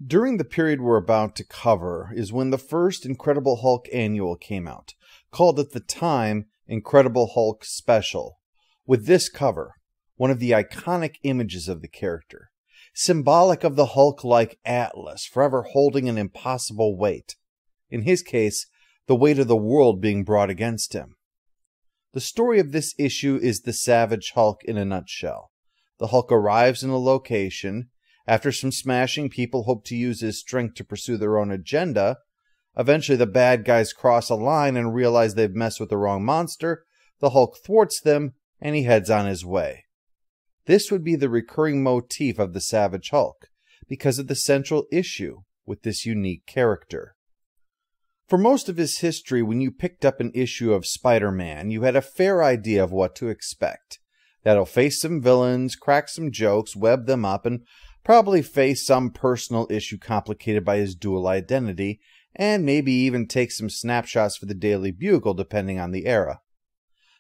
During the period we're about to cover is when the first Incredible Hulk annual came out, called at the time Incredible Hulk Special, with this cover, one of the iconic images of the character, symbolic of the Hulk-like Atlas, forever holding an impossible weight. In his case, the weight of the world being brought against him. The story of this issue is the Savage Hulk in a nutshell. The Hulk arrives in a location. After some smashing, people hope to use his strength to pursue their own agenda. Eventually, the bad guys cross a line and realize they've messed with the wrong monster. The Hulk thwarts them, and he heads on his way. This would be the recurring motif of the Savage Hulk, because of the central issue with this unique character. For most of his history, when you picked up an issue of Spider-Man, you had a fair idea of what to expect. That he'll face some villains, crack some jokes, web them up, and probably face some personal issue complicated by his dual identity, and maybe even take some snapshots for the Daily Bugle, depending on the era.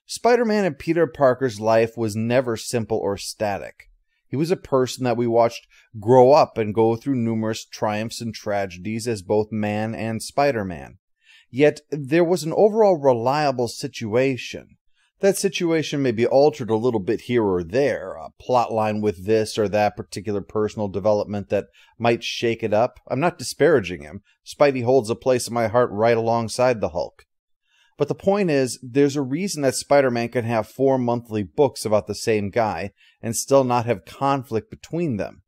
Spider-Man and Peter Parker's life was never simple or static. He was a person that we watched grow up and go through numerous triumphs and tragedies as both man and Spider-Man. Yet there was an overall reliable situation. That situation may be altered a little bit here or there, a plot line with this or that particular personal development that might shake it up. I'm not disparaging him. Spidey holds a place in my heart right alongside the Hulk. But the point is, there's a reason that Spider-Man can have 4 monthly books about the same guy and still not have conflict between them.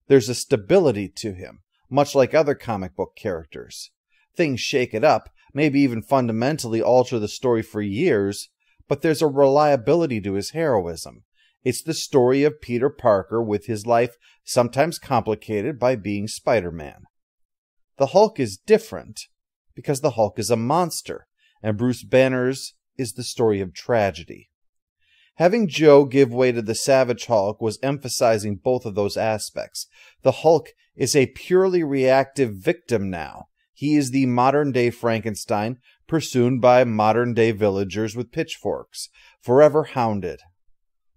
There's a stability to him, much like other comic book characters. Things shake it up, maybe even fundamentally alter the story for years, but there's a reliability to his heroism. It's the story of Peter Parker with his life sometimes complicated by being Spider-Man. The Hulk is different because the Hulk is a monster, and Bruce Banner's is the story of tragedy. Having Joe give way to the Savage Hulk was emphasizing both of those aspects. The Hulk is a purely reactive victim now. He is the modern-day Frankenstein, pursued by modern-day villagers with pitchforks, forever hounded.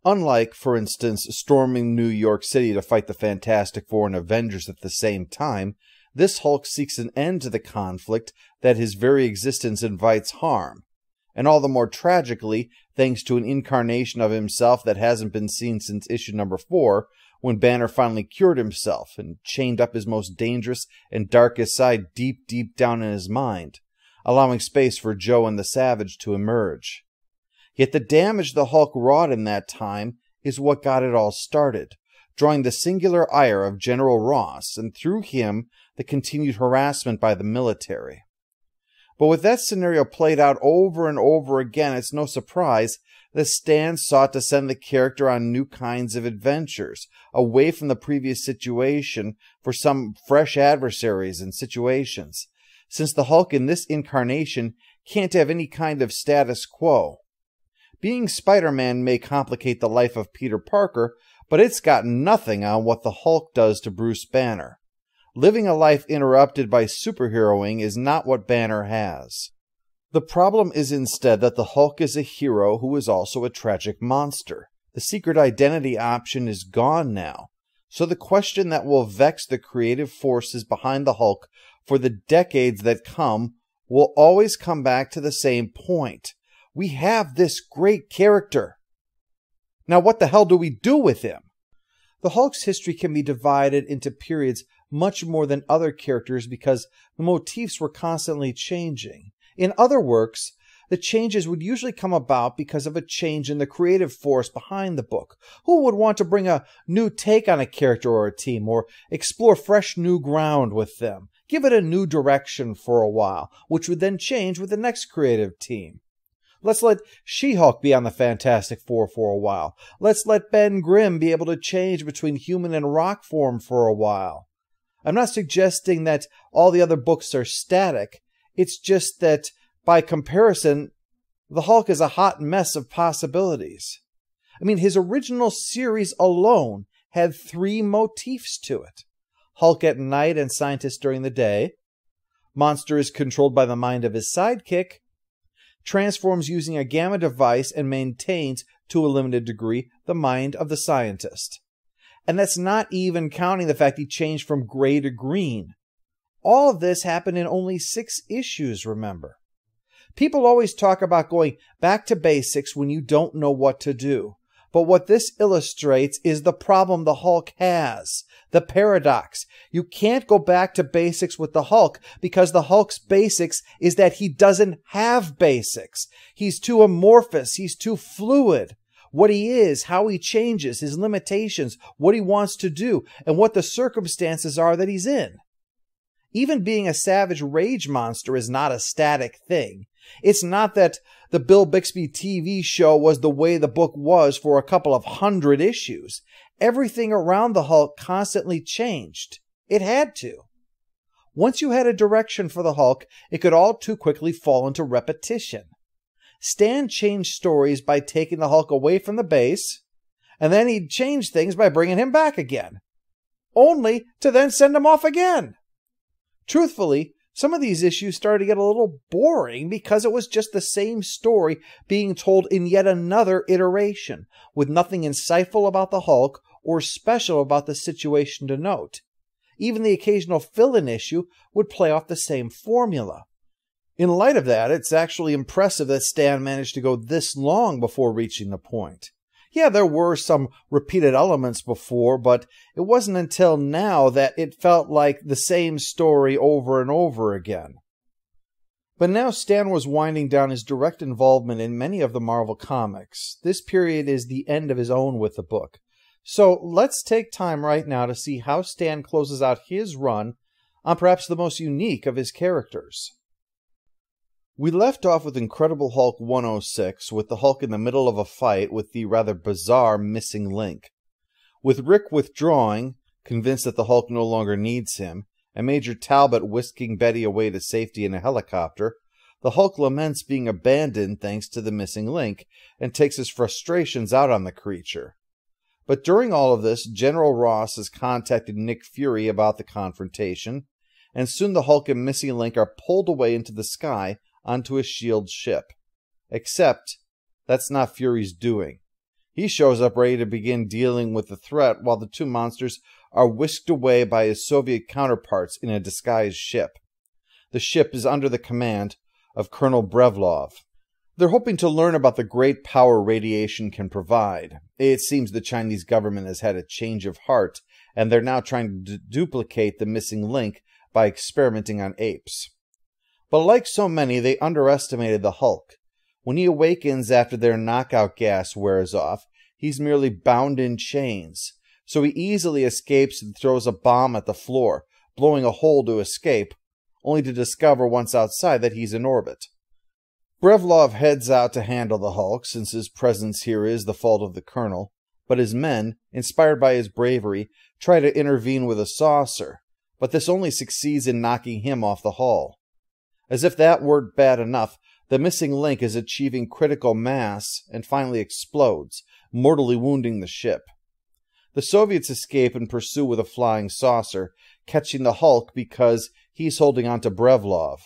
Unlike, for instance, storming New York City to fight the Fantastic Four and Avengers at the same time, this Hulk seeks an end to the conflict that his very existence invites harm, and all the more tragically, thanks to an incarnation of himself that hasn't been seen since issue number 4, when Banner finally cured himself and chained up his most dangerous and darkest side deep, deep down in his mind, allowing space for Joe and the Savage to emerge. Yet the damage the Hulk wrought in that time is what got it all started, drawing the singular ire of General Ross, and through him, the continued harassment by the military. But with that scenario played out over and over again, it's no surprise that Stan sought to send the character on new kinds of adventures, away from the previous situation for some fresh adversaries and situations, since the Hulk in this incarnation can't have any kind of status quo. Being Spider-Man may complicate the life of Peter Parker, but it's got nothing on what the Hulk does to Bruce Banner. Living a life interrupted by superheroing is not what Banner has. The problem is instead that the Hulk is a hero who is also a tragic monster. The secret identity option is gone now. So the question that will vex the creative forces behind the Hulk for the decades that come will always come back to the same point. We have this great character. Now what the hell do we do with him? The Hulk's history can be divided into periods much more than other characters because the motifs were constantly changing. In other works, the changes would usually come about because of a change in the creative force behind the book. Who would want to bring a new take on a character or a team, or explore fresh new ground with them? Give it a new direction for a while, which would then change with the next creative team. Let's let She-Hulk be on the Fantastic Four for a while. Let's let Ben Grimm be able to change between human and rock form for a while. I'm not suggesting that all the other books are static. It's just that, by comparison, the Hulk is a hot mess of possibilities. I mean, his original series alone had 3 motifs to it. Hulk at night and scientist during the day. Monster is controlled by the mind of his sidekick. Transforms using a gamma device and maintains, to a limited degree, the mind of the scientist. And that's not even counting the fact he changed from gray to green. All of this happened in only 6 issues, remember. People always talk about going back to basics when you don't know what to do. But what this illustrates is the problem the Hulk has, the paradox. You can't go back to basics with the Hulk because the Hulk's basics is that he doesn't have basics. He's too amorphous. He's too fluid. What he is, how he changes, his limitations, what he wants to do, and what the circumstances are that he's in. Even being a savage rage monster is not a static thing. It's not that the Bill Bixby TV show was the way the book was for a couple of 100 issues. Everything around the Hulk constantly changed. It had to. Once you had a direction for the Hulk, it could all too quickly fall into repetition. Stan changed stories by taking the Hulk away from the base, and then he'd change things by bringing him back again, only to then send him off again. Truthfully, some of these issues started to get a little boring because it was just the same story being told in yet another iteration, with nothing insightful about the Hulk or special about the situation to note. Even the occasional fill-in issue would play off the same formula. In light of that, it's actually impressive that Stan managed to go this long before reaching the point. Yeah, there were some repeated elements before, but it wasn't until now that it felt like the same story over and over again. But now Stan was winding down his direct involvement in many of the Marvel comics. This period is the end of his own with the book. So let's take time right now to see how Stan closes out his run on perhaps the most unique of his characters. We left off with Incredible Hulk 106, with the Hulk in the middle of a fight with the rather bizarre missing link. With Rick withdrawing, convinced that the Hulk no longer needs him, and Major Talbot whisking Betty away to safety in a helicopter, the Hulk laments being abandoned thanks to the missing link, and takes his frustrations out on the creature. But during all of this, General Ross has contacted Nick Fury about the confrontation, and soon the Hulk and missing link are pulled away into the sky onto a S.H.I.E.L.D. ship. Except, that's not Fury's doing. He shows up ready to begin dealing with the threat while the two monsters are whisked away by his Soviet counterparts in a disguised ship. The ship is under the command of Colonel Brevlov. They're hoping to learn about the great power radiation can provide. It seems the Chinese government has had a change of heart, and they're now trying to duplicate the missing link by experimenting on apes. But like so many, they underestimated the Hulk. When he awakens after their knockout gas wears off, he's merely bound in chains. So he easily escapes and throws a bomb at the floor, blowing a hole to escape, only to discover once outside that he's in orbit. Brevlov heads out to handle the Hulk, since his presence here is the fault of the Colonel, but his men, inspired by his bravery, try to intervene with a saucer, but this only succeeds in knocking him off the hull. As if that weren't bad enough, the missing link is achieving critical mass and finally explodes, mortally wounding the ship. The Soviets escape and pursue with a flying saucer, catching the Hulk because he's holding on to Brevlov.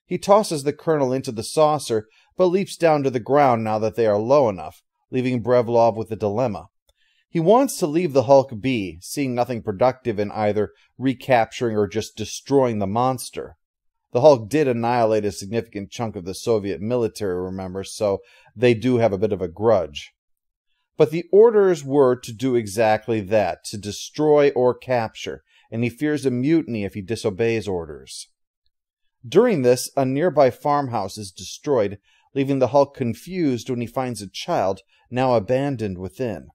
He tosses the Colonel into the saucer, but leaps down to the ground now that they are low enough, leaving Brevlov with a dilemma. He wants to leave the Hulk be, seeing nothing productive in either recapturing or just destroying the monster. The Hulk did annihilate a significant chunk of the Soviet military, remember, so they do have a bit of a grudge. But the orders were to do exactly that, to destroy or capture, and he fears a mutiny if he disobeys orders. During this, a nearby farmhouse is destroyed, leaving the Hulk confused when he finds a child now abandoned within.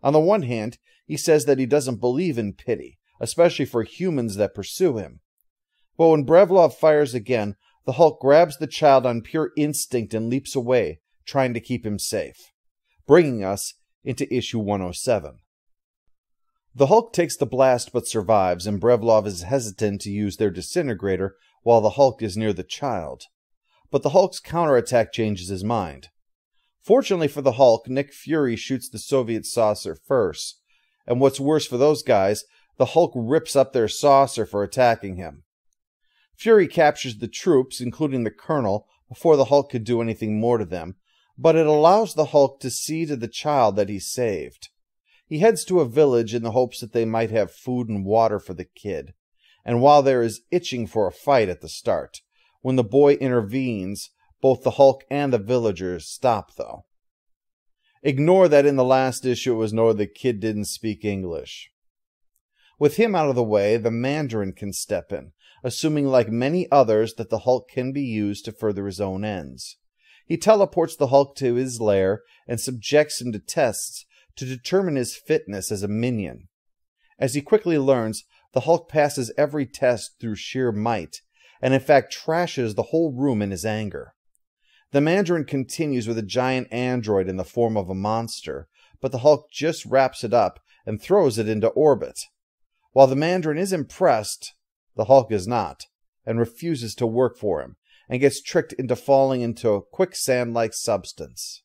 On the one hand, he says that he doesn't believe in pity, especially for humans that pursue him. But when Brevlov fires again, the Hulk grabs the child on pure instinct and leaps away, trying to keep him safe, bringing us into issue 107. The Hulk takes the blast but survives, and Brevlov is hesitant to use their disintegrator while the Hulk is near the child. But the Hulk's counterattack changes his mind. Fortunately for the Hulk, Nick Fury shoots the Soviet saucer first, and what's worse for those guys, the Hulk rips up their saucer for attacking him. Fury captures the troops, including the Colonel, before the Hulk could do anything more to them, but it allows the Hulk to see to the child that he saved. He heads to a village in the hopes that they might have food and water for the kid, and while there is itching for a fight at the start, when the boy intervenes, both the Hulk and the villagers stop, though. Ignore that in the last issue it was noted the kid didn't speak English. With him out of the way, the Mandarin can step in, assuming like many others that the Hulk can be used to further his own ends. He teleports the Hulk to his lair and subjects him to tests to determine his fitness as a minion. As he quickly learns, the Hulk passes every test through sheer might, and in fact trashes the whole room in his anger. The Mandarin continues with a giant android in the form of a monster, but the Hulk just wraps it up and throws it into orbit. While the Mandarin is impressed, the Hulk is not, and refuses to work for him, and gets tricked into falling into a quicksand-like substance.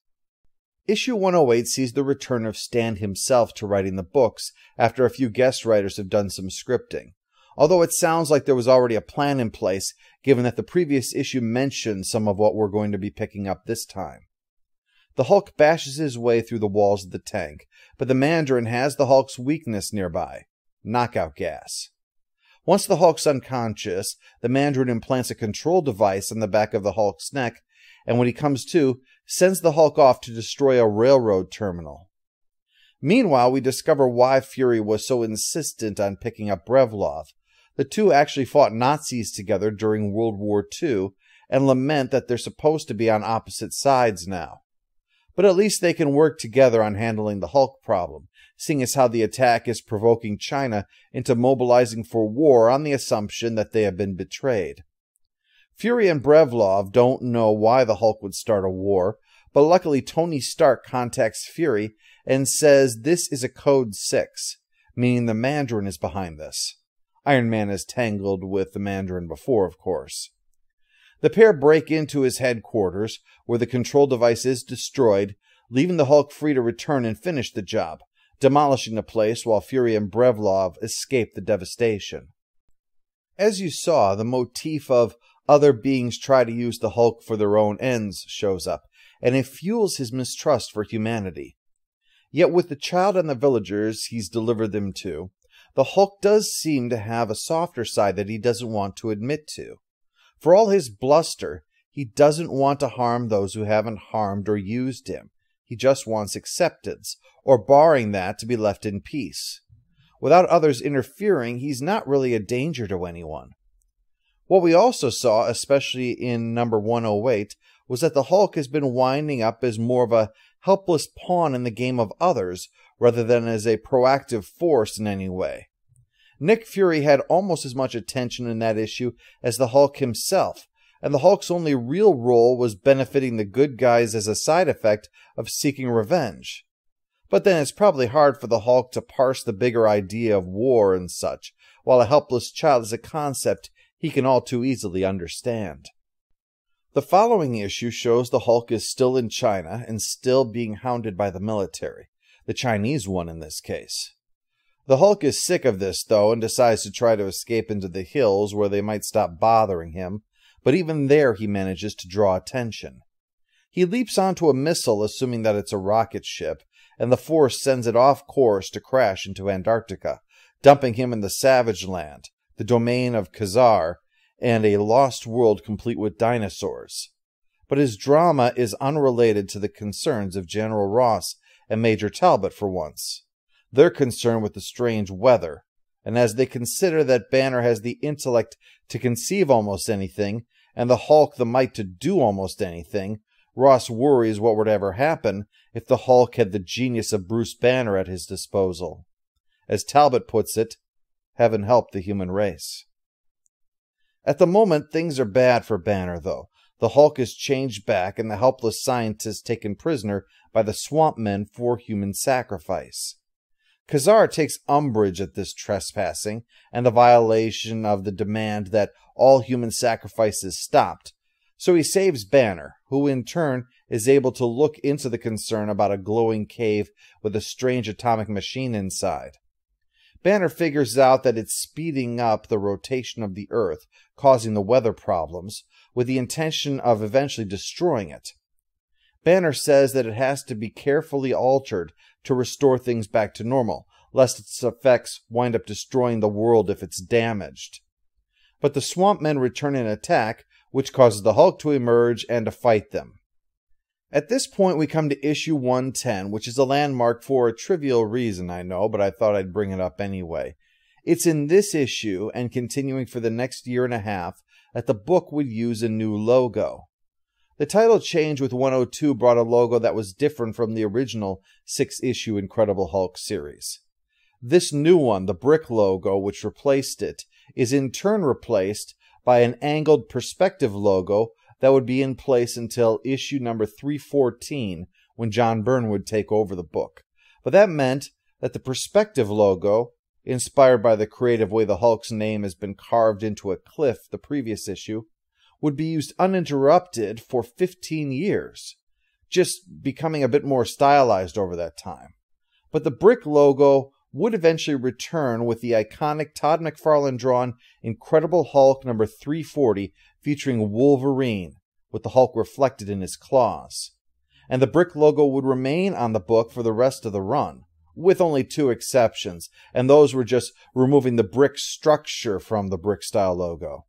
Issue 108 sees the return of Stan himself to writing the books after a few guest writers have done some scripting, although it sounds like there was already a plan in place given that the previous issue mentioned some of what we're going to be picking up this time. The Hulk bashes his way through the walls of the tank, but the Mandarin has the Hulk's weakness nearby: knockout gas. Once the Hulk's unconscious, the Mandarin implants a control device on the back of the Hulk's neck, and when he comes to, sends the Hulk off to destroy a railroad terminal. Meanwhile, we discover why Fury was so insistent on picking up Brevlov. The two actually fought Nazis together during World War II, and lament that they're supposed to be on opposite sides now. But at least they can work together on handling the Hulk problem, seeing as how the attack is provoking China into mobilizing for war on the assumption that they have been betrayed. Fury and Brevlov don't know why the Hulk would start a war, but luckily Tony Stark contacts Fury and says this is a Code 6, meaning the Mandarin is behind this. Iron Man is tangled with the Mandarin before, of course. The pair break into his headquarters, where the control device is destroyed, leaving the Hulk free to return and finish the job, demolishing the place while Fury and Brevlov escape the devastation. As you saw, the motif of other beings try to use the Hulk for their own ends shows up, and it fuels his mistrust for humanity. Yet with the child and the villagers he's delivered them to, the Hulk does seem to have a softer side that he doesn't want to admit to. For all his bluster, he doesn't want to harm those who haven't harmed or used him. He just wants acceptance, or barring that, to be left in peace. Without others interfering, he's not really a danger to anyone. What we also saw, especially in number 108, was that the Hulk has been winding up as more of a helpless pawn in the game of others, rather than as a proactive force in any way. Nick Fury had almost as much attention in that issue as the Hulk himself, and the Hulk's only real role was benefiting the good guys as a side effect of seeking revenge. But then it's probably hard for the Hulk to parse the bigger idea of war and such, while a helpless child is a concept he can all too easily understand. The following issue shows the Hulk is still in China and still being hounded by the military, the Chinese one in this case. The Hulk is sick of this, though, and decides to try to escape into the hills where they might stop bothering him, but even there he manages to draw attention. He leaps onto a missile, assuming that it's a rocket ship, and the Force sends it off course to crash into Antarctica, dumping him in the Savage Land, the domain of Khazar, and a lost world complete with dinosaurs. But his drama is unrelated to the concerns of General Ross and Major Talbot for once. They're concerned with the strange weather, and as they consider that Banner has the intellect to conceive almost anything, and the Hulk the might to do almost anything, Ross worries what would ever happen if the Hulk had the genius of Bruce Banner at his disposal. As Talbot puts it, heaven help the human race. At the moment, things are bad for Banner, though. The Hulk is changed back and the helpless scientist taken prisoner by the Swamp Men for human sacrifice. Khazar takes umbrage at this trespassing and the violation of the demand that all human sacrifices stopped, so he saves Banner, who in turn is able to look into the concern about a glowing cave with a strange atomic machine inside. Banner figures out that it's speeding up the rotation of the Earth, causing the weather problems, with the intention of eventually destroying it. Banner says that it has to be carefully altered to restore things back to normal, lest its effects wind up destroying the world if it's damaged. But the swamp men return an attack, which causes the Hulk to emerge and to fight them. At this point, we come to issue 110, which is a landmark for a trivial reason, I know, but I thought I'd bring it up anyway. It's in this issue, and continuing for the next year and a half, that the book would use a new logo. The title change with 102 brought a logo that was different from the original 6-issue Incredible Hulk series. This new one, the brick logo, which replaced it, is in turn replaced by an angled perspective logo that would be in place until issue number 314, when John Byrne would take over the book. But that meant that the perspective logo, inspired by the creative way the Hulk's name has been carved into a cliff the previous issue, would be used uninterrupted for 15 years, just becoming a bit more stylized over that time. But the brick logo would eventually return with the iconic Todd McFarlane-drawn Incredible Hulk number 340 featuring Wolverine, with the Hulk reflected in his claws. And the brick logo would remain on the book for the rest of the run, with only 2 exceptions, and those were just removing the brick structure from the brick-style logo.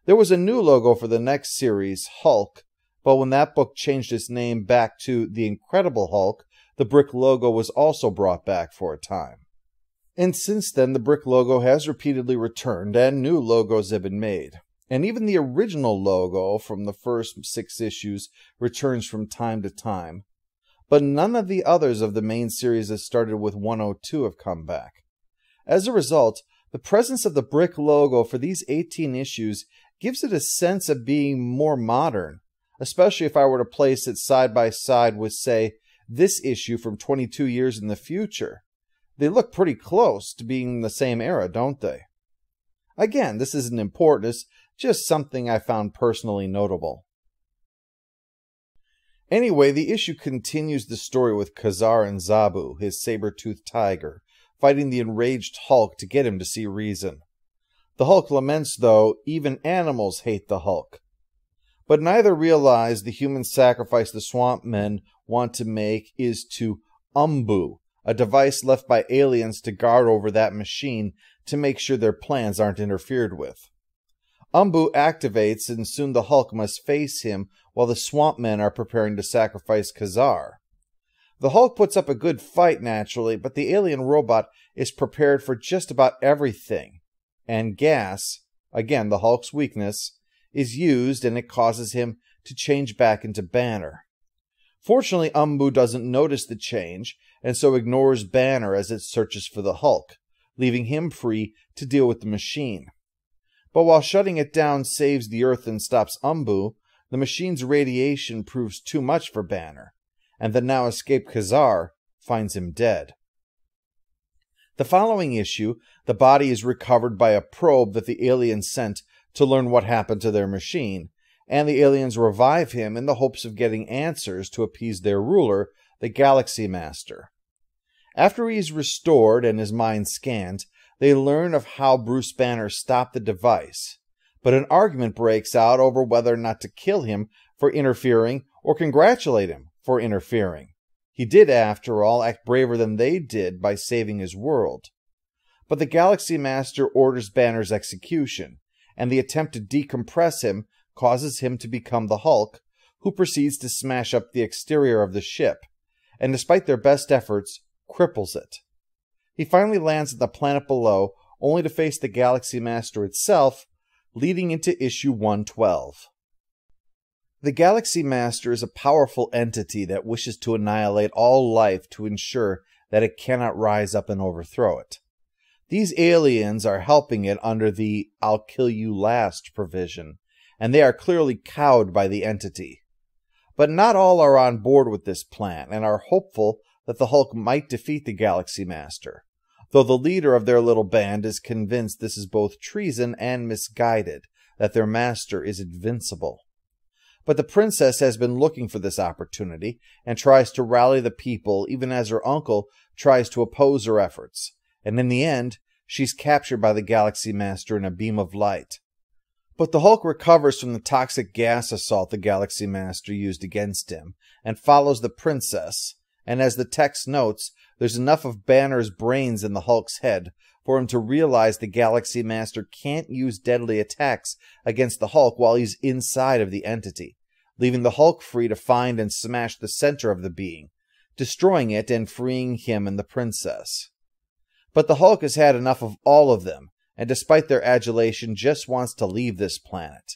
There was a new logo for the next series, Hulk, but when that book changed its name back to The Incredible Hulk, the brick logo was also brought back for a time. And since then, the brick logo has repeatedly returned, and new logos have been made. And even the original logo from the first 6 issues returns from time to time. But none of the others of the main series that started with 102 have come back. As a result, the presence of the brick logo for these 18 issues gives it a sense of being more modern, especially if I were to place it side by side with, say, this issue from 22 years in the future. They look pretty close to being the same era, don't they? Again, this isn't important, it's just something I found personally notable. Anyway, the issue continues the story with Khazar and Zabu, his saber-toothed tiger, fighting the enraged Hulk to get him to see reason. The Hulk laments, though, even animals hate the Hulk. But neither realize the human sacrifice the swamp men want to make is to Umbu, a device left by aliens to guard over that machine to make sure their plans aren't interfered with. Umbu activates, and soon the Hulk must face him while the swamp men are preparing to sacrifice Khazar. The Hulk puts up a good fight naturally, but the alien robot is prepared for just about everything. And gas, again the Hulk's weakness, is used, and it causes him to change back into Banner. Fortunately, Umbu doesn't notice the change, and so ignores Banner as it searches for the Hulk, leaving him free to deal with the machine. But while shutting it down saves the Earth and stops Umbu, the machine's radiation proves too much for Banner, and the now escaped Khazar finds him dead. The following issue, the body is recovered by a probe that the aliens sent to learn what happened to their machine, and the aliens revive him in the hopes of getting answers to appease their ruler, the Galaxy Master. After he is restored and his mind scanned, they learn of how Bruce Banner stopped the device, but an argument breaks out over whether or not to kill him for interfering or congratulate him for interfering. He did, after all, act braver than they did by saving his world. But the Galaxy Master orders Banner's execution, and the attempt to decompress him causes him to become the Hulk, who proceeds to smash up the exterior of the ship, and despite their best efforts, cripples it. He finally lands at the planet below, only to face the Galaxy Master itself, leading into issue 112. The Galaxy Master is a powerful entity that wishes to annihilate all life to ensure that it cannot rise up and overthrow it. These aliens are helping it under the "I'll kill you last" provision, and they are clearly cowed by the entity. But not all are on board with this plan, and are hopeful that the Hulk might defeat the Galaxy Master, though the leader of their little band is convinced this is both treason and misguided, that their master is invincible. But the princess has been looking for this opportunity, and tries to rally the people even as her uncle tries to oppose her efforts, and in the end, she's captured by the Galaxy Master in a beam of light. But the Hulk recovers from the toxic gas assault the Galaxy Master used against him and follows the princess, and as the text notes, there's enough of Banner's brains in the Hulk's head for him to realize the Galaxy Master can't use deadly attacks against the Hulk while he's inside of the entity, leaving the Hulk free to find and smash the center of the being, destroying it and freeing him and the princess. But the Hulk has had enough of all of them, and despite their adulation, just wants to leave this planet.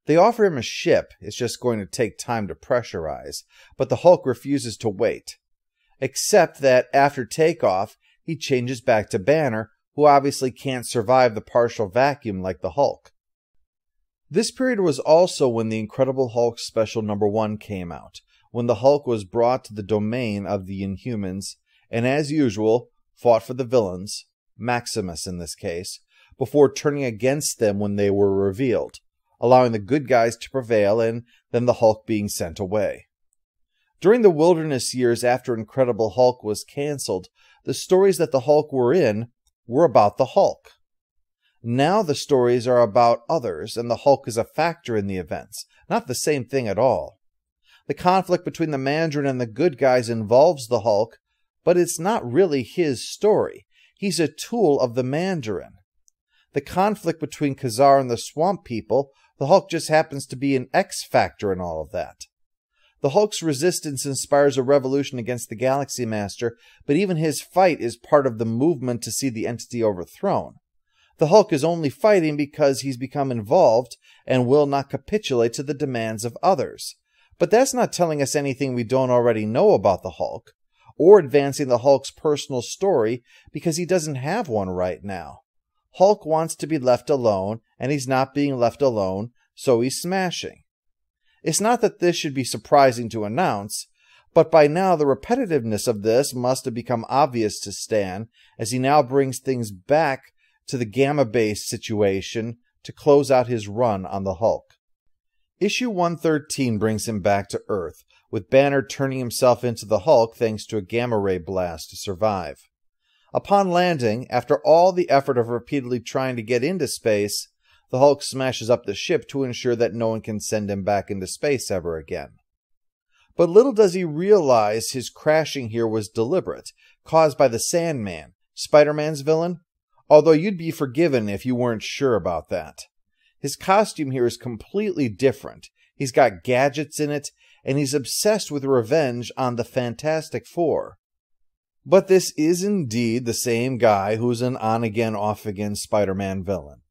They offer him a ship, it's just going to take time to pressurize, but the Hulk refuses to wait. Except that after takeoff, he changes back to Banner, who obviously can't survive the partial vacuum like the Hulk. This period was also when the Incredible Hulk Special No. 1 came out, when the Hulk was brought to the domain of the Inhumans, and as usual, fought for the villains, Maximus in this case, before turning against them when they were revealed, allowing the good guys to prevail and then the Hulk being sent away. During the wilderness years after Incredible Hulk was cancelled, the stories that the Hulk were in were about the Hulk. Now the stories are about others, and the Hulk is a factor in the events, not the same thing at all. The conflict between the Mandarin and the good guys involves the Hulk, but it's not really his story. He's a tool of the Mandarin. The conflict between Khazar and the Swamp People, the Hulk just happens to be an X-factor in all of that. The Hulk's resistance inspires a revolution against the Galaxy Master, but even his fight is part of the movement to see the entity overthrown. The Hulk is only fighting because he's become involved and will not capitulate to the demands of others. But that's not telling us anything we don't already know about the Hulk, or advancing the Hulk's personal story because he doesn't have one right now. Hulk wants to be left alone, and he's not being left alone, so he's smashing. It's not that this should be surprising to announce, but by now the repetitiveness of this must have become obvious to Stan, as he now brings things back to the Gamma-based situation to close out his run on the Hulk. Issue 113 brings him back to Earth, with Banner turning himself into the Hulk thanks to a gamma-ray blast to survive. Upon landing, after all the effort of repeatedly trying to get into space, the Hulk smashes up the ship to ensure that no one can send him back into space ever again. But little does he realize his crashing here was deliberate, caused by the Sandman, Spider-Man's villain, although you'd be forgiven if you weren't sure about that. His costume here is completely different. He's got gadgets in it, and he's obsessed with revenge on the Fantastic Four. But this is indeed the same guy who's an on-again, off-again Spider-Man villain.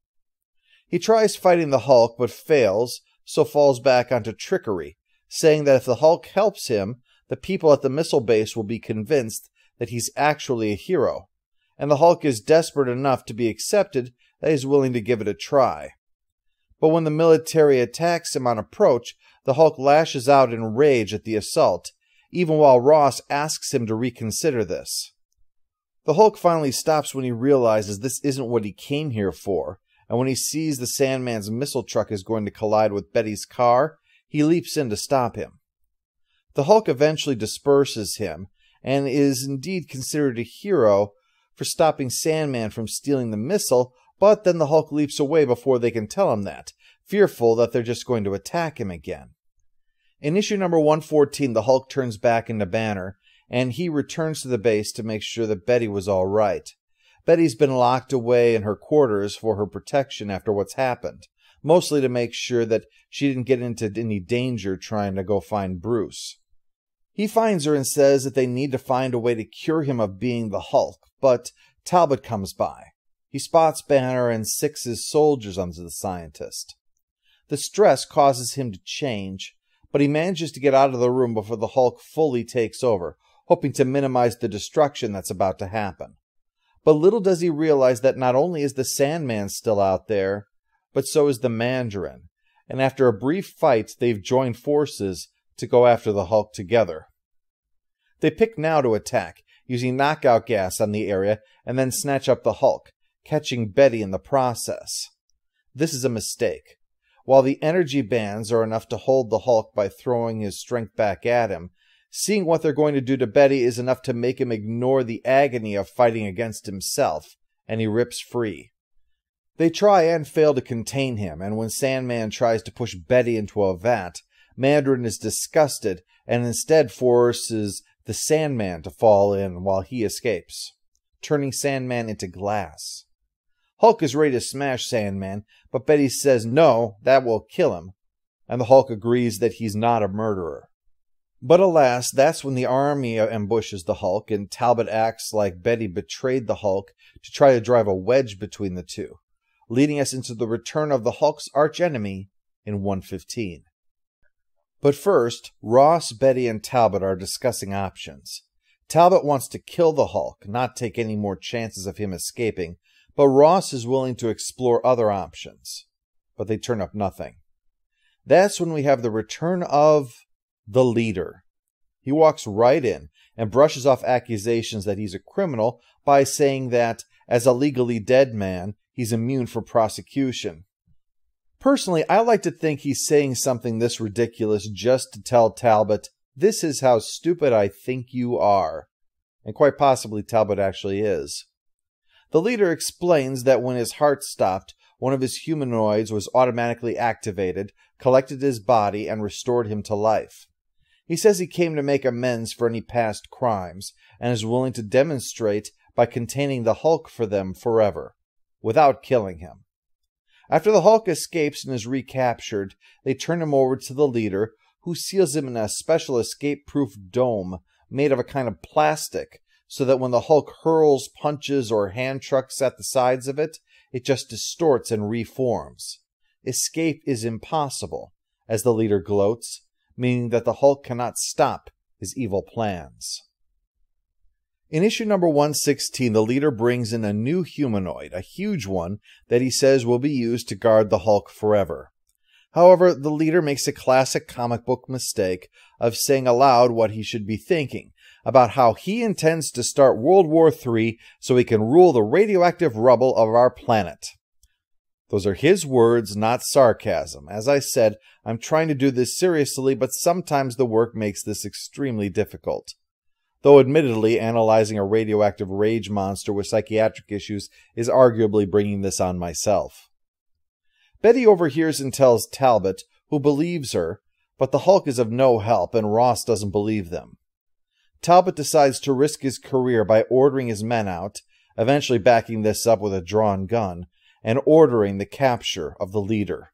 He tries fighting the Hulk but fails, so falls back onto trickery, saying that if the Hulk helps him, the people at the missile base will be convinced that he's actually a hero, and the Hulk is desperate enough to be accepted that he's willing to give it a try. But when the military attacks him on approach, the Hulk lashes out in rage at the assault, even while Ross asks him to reconsider this. The Hulk finally stops when he realizes this isn't what he came here for, and when he sees the Sandman's missile truck is going to collide with Betty's car, he leaps in to stop him. The Hulk eventually disperses him, and is indeed considered a hero for stopping Sandman from stealing the missile, but then the Hulk leaps away before they can tell him that, fearful that they're just going to attack him again. In issue number 114, the Hulk turns back into Banner, and he returns to the base to make sure that Betty was all right. Betty's been locked away in her quarters for her protection after what's happened, mostly to make sure that she didn't get into any danger trying to go find Bruce. He finds her and says that they need to find a way to cure him of being the Hulk, but Talbot comes by. He spots Banner and sixes soldiers onto the scientist. The stress causes him to change, but he manages to get out of the room before the Hulk fully takes over, hoping to minimize the destruction that's about to happen. But little does he realize that not only is the Sandman still out there, but so is the Mandarin, and after a brief fight, they've joined forces to go after the Hulk together. They pick now to attack, using knockout gas on the area, and then snatch up the Hulk, catching Betty in the process. This is a mistake. While the energy bands are enough to hold the Hulk by throwing his strength back at him, seeing what they're going to do to Betty is enough to make him ignore the agony of fighting against himself, and he rips free. They try and fail to contain him, and when Sandman tries to push Betty into a vat, Mandarin is disgusted and instead forces the Sandman to fall in while he escapes, turning Sandman into glass. Hulk is ready to smash Sandman, but Betty says no, that will kill him, and the Hulk agrees that he's not a murderer. But alas, that's when the army ambushes the Hulk, and Talbot acts like Betty betrayed the Hulk to try to drive a wedge between the two, leading us into the return of the Hulk's archenemy in 115. But first, Ross, Betty, and Talbot are discussing options. Talbot wants to kill the Hulk, not take any more chances of him escaping, but Ross is willing to explore other options. But they turn up nothing. That's when we have the return of the leader. He walks right in and brushes off accusations that he's a criminal by saying that, as a legally dead man, he's immune from prosecution. Personally, I like to think he's saying something this ridiculous just to tell Talbot, "This is how stupid I think you are." And quite possibly Talbot actually is. The leader explains that when his heart stopped, one of his humanoids was automatically activated, collected his body, and restored him to life. He says he came to make amends for any past crimes, and is willing to demonstrate by containing the Hulk for them forever, without killing him. After the Hulk escapes and is recaptured, they turn him over to the leader, who seals him in a special escape-proof dome made of a kind of plastic, so that when the Hulk hurls, punches, or hand trucks at the sides of it, it just distorts and reforms. Escape is impossible, as the leader gloats, meaning that the Hulk cannot stop his evil plans. In issue number 116, the leader brings in a new humanoid, a huge one, that he says will be used to guard the Hulk forever. However, the leader makes a classic comic book mistake of saying aloud what he should be thinking, about how he intends to start World War III so he can rule the radioactive rubble of our planet. Those are his words, not sarcasm. As I said, I'm trying to do this seriously, but sometimes the work makes this extremely difficult. Though admittedly, analyzing a radioactive rage monster with psychiatric issues is arguably bringing this on myself. Betty overhears and tells Talbot, who believes her, but the Hulk is of no help and Ross doesn't believe them. Talbot decides to risk his career by ordering his men out, eventually backing this up with a drawn gun, and ordering the capture of the leader.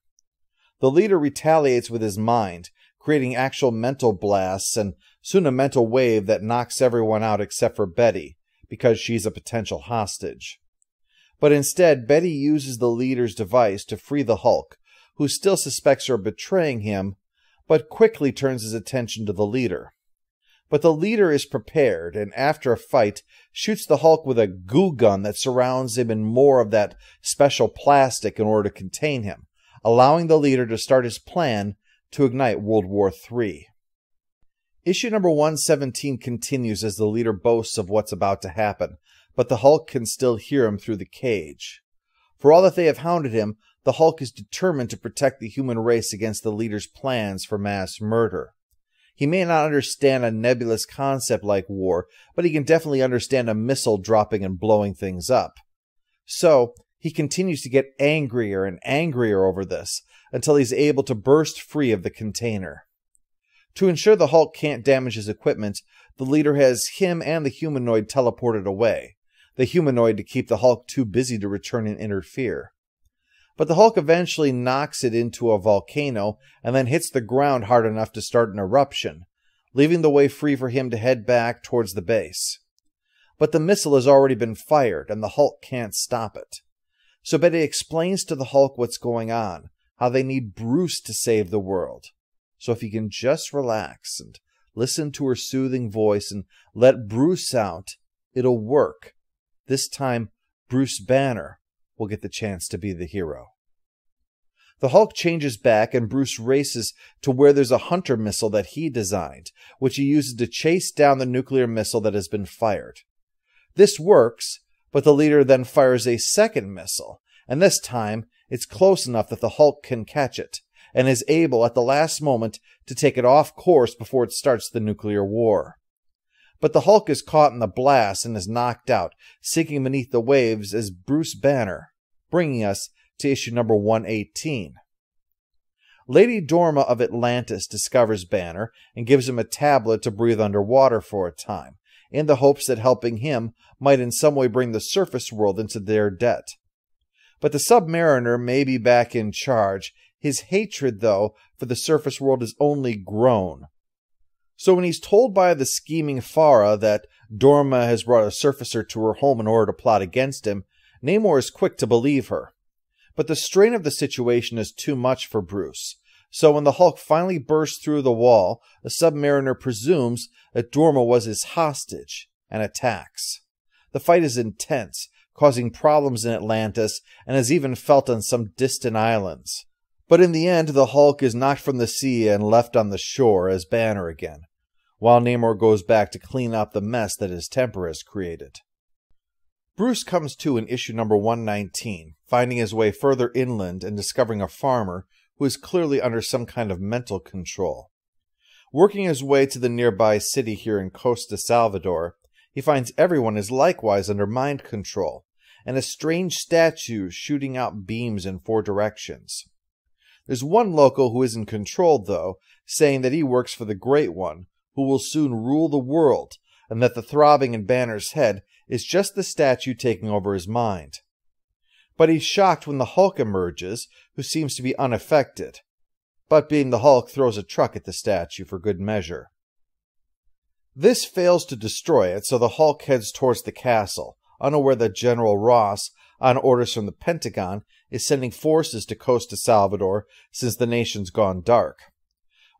The leader retaliates with his mind, creating actual mental blasts and soon a mental wave that knocks everyone out except for Betty, because she's a potential hostage. But instead, Betty uses the leader's device to free the Hulk, who still suspects her of betraying him, but quickly turns his attention to the leader. But the leader is prepared, and after a fight, shoots the Hulk with a goo gun that surrounds him in more of that special plastic in order to contain him, allowing the leader to start his plan to ignite World War III. Issue number 117 continues as the leader boasts of what's about to happen, but the Hulk can still hear him through the cage. For all that they have hounded him, the Hulk is determined to protect the human race against the leader's plans for mass murder. He may not understand a nebulous concept like war, but he can definitely understand a missile dropping and blowing things up. So, he continues to get angrier and angrier over this, until he's able to burst free of the container. To ensure the Hulk can't damage his equipment, the leader has him and the humanoid teleported away, the humanoid to keep the Hulk too busy to return and interfere. But the Hulk eventually knocks it into a volcano and then hits the ground hard enough to start an eruption, leaving the way free for him to head back towards the base. But the missile has already been fired and the Hulk can't stop it. So Betty explains to the Hulk what's going on, how they need Bruce to save the world. So if he can just relax and listen to her soothing voice and let Bruce out, it'll work. This time, Bruce Banner will get the chance to be the hero. The Hulk changes back and Bruce races to where there's a Hunter missile that he designed, which he uses to chase down the nuclear missile that has been fired. This works, but the leader then fires a second missile, and this time it's close enough that the Hulk can catch it, and is able at the last moment to take it off course before it starts the nuclear war. But the Hulk is caught in the blast and is knocked out, sinking beneath the waves as Bruce Banner bringing us to issue number 118. Lady Dorma of Atlantis discovers Banner and gives him a tablet to breathe underwater for a time, in the hopes that helping him might in some way bring the surface world into their debt. But the Submariner may be back in charge. His hatred, though, for the surface world is only grown. So when he's told by the scheming Farah that Dorma has brought a surfacer to her home in order to plot against him, Namor is quick to believe her. But the strain of the situation is too much for Bruce. So when the Hulk finally bursts through the wall, the Submariner presumes that Dorma was his hostage and attacks. The fight is intense, causing problems in Atlantis and is even felt on some distant islands. But in the end, the Hulk is knocked from the sea and left on the shore as Banner again, while Namor goes back to clean up the mess that his temper has created. Bruce comes to in issue number 119, finding his way further inland and discovering a farmer who is clearly under some kind of mental control. Working his way to the nearby city here in Costa Salvador, he finds everyone is likewise under mind control, and a strange statue shooting out beams in 4 directions. There's one local who isn't controlled, though, saying that he works for the Great One, who will soon rule the world, and that the throbbing in Banner's head is just the statue taking over his mind. But he's shocked when the Hulk emerges, who seems to be unaffected. But being the Hulk, throws a truck at the statue for good measure. This fails to destroy it, so the Hulk heads towards the castle, unaware that General Ross, on orders from the Pentagon, is sending forces to Costa Salvador since the nation's gone dark.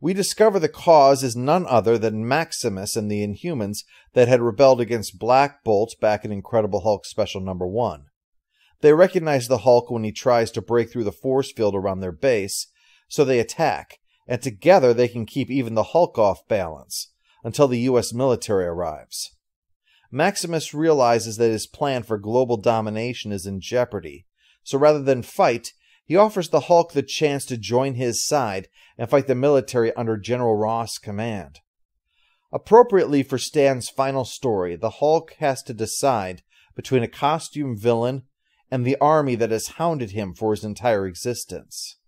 We discover the cause is none other than Maximus and the Inhumans that had rebelled against Black Bolt back in Incredible Hulk Special number 1. They recognize the Hulk when he tries to break through the force field around their base, so they attack, and together they can keep even the Hulk off balance, until the U.S. military arrives. Maximus realizes that his plan for global domination is in jeopardy, so rather than fight, he offers the Hulk the chance to join his side and fight the military under General Ross' command. Appropriately for Stan's final story, the Hulk has to decide between a costume villain and the army that has hounded him for his entire existence.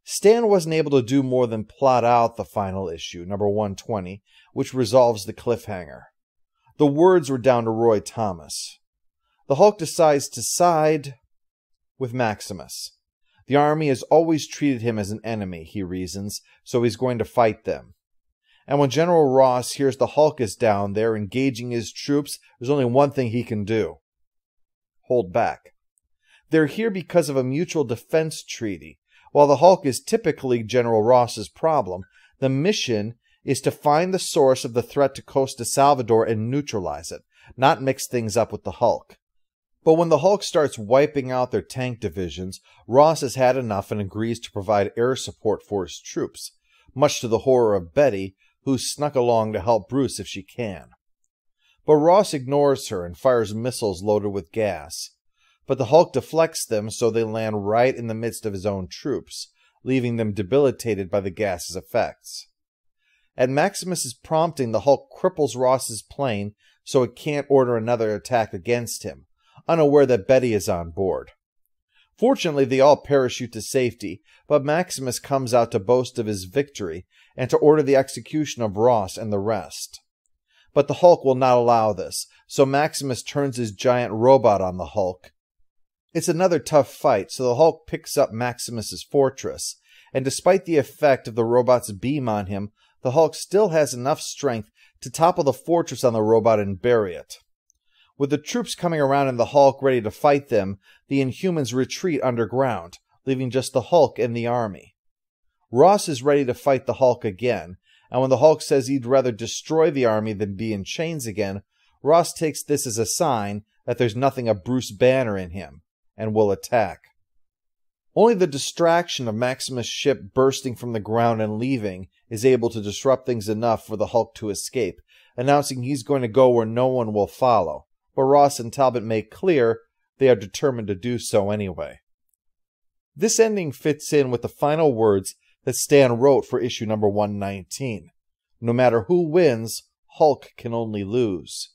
Stan wasn't able to do more than plot out the final issue, number 120, which resolves the cliffhanger. The words were down to Roy Thomas. The Hulk decides to side with Maximus. The army has always treated him as an enemy, he reasons, so he's going to fight them. And when General Ross hears the Hulk is down there engaging his troops, there's only one thing he can do: hold back. They're here because of a mutual defense treaty. While the Hulk is typically General Ross's problem, the mission is to find the source of the threat to Costa Salvador and neutralize it, not mix things up with the Hulk. But when the Hulk starts wiping out their tank divisions, Ross has had enough and agrees to provide air support for his troops, much to the horror of Betty, who's snuck along to help Bruce if she can. But Ross ignores her and fires missiles loaded with gas. But the Hulk deflects them so they land right in the midst of his own troops, leaving them debilitated by the gas's effects. At Maximus's prompting, the Hulk cripples Ross's plane so it can't order another attack against him, unaware that Betty is on board. Fortunately, they all parachute to safety, but Maximus comes out to boast of his victory and to order the execution of Ross and the rest. But the Hulk will not allow this, so Maximus turns his giant robot on the Hulk. It's another tough fight, so the Hulk picks up Maximus's fortress, and despite the effect of the robot's beam on him, the Hulk still has enough strength to topple the fortress on the robot and bury it. With the troops coming around and the Hulk ready to fight them, the Inhumans retreat underground, leaving just the Hulk and the army. Ross is ready to fight the Hulk again, and when the Hulk says he'd rather destroy the army than be in chains again, Ross takes this as a sign that there's nothing of Bruce Banner in him, and will attack. Only the distraction of Maximus' ship bursting from the ground and leaving is able to disrupt things enough for the Hulk to escape, announcing he's going to go where no one will follow. But Ross and Talbot make clear they are determined to do so anyway. This ending fits in with the final words that Stan wrote for issue number 119. No matter who wins, Hulk can only lose.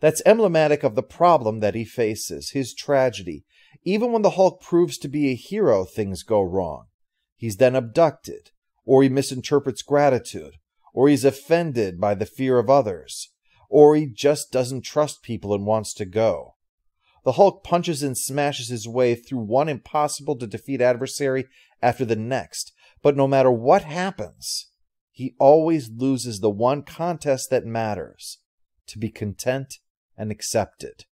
That's emblematic of the problem that he faces, his tragedy. Even when the Hulk proves to be a hero, things go wrong. He's then abducted, or he misinterprets gratitude, or he's offended by the fear of others, or he just doesn't trust people and wants to go. The Hulk punches and smashes his way through one impossible-to-defeat adversary after the next, but no matter what happens, he always loses the one contest that matters, to be content and accepted.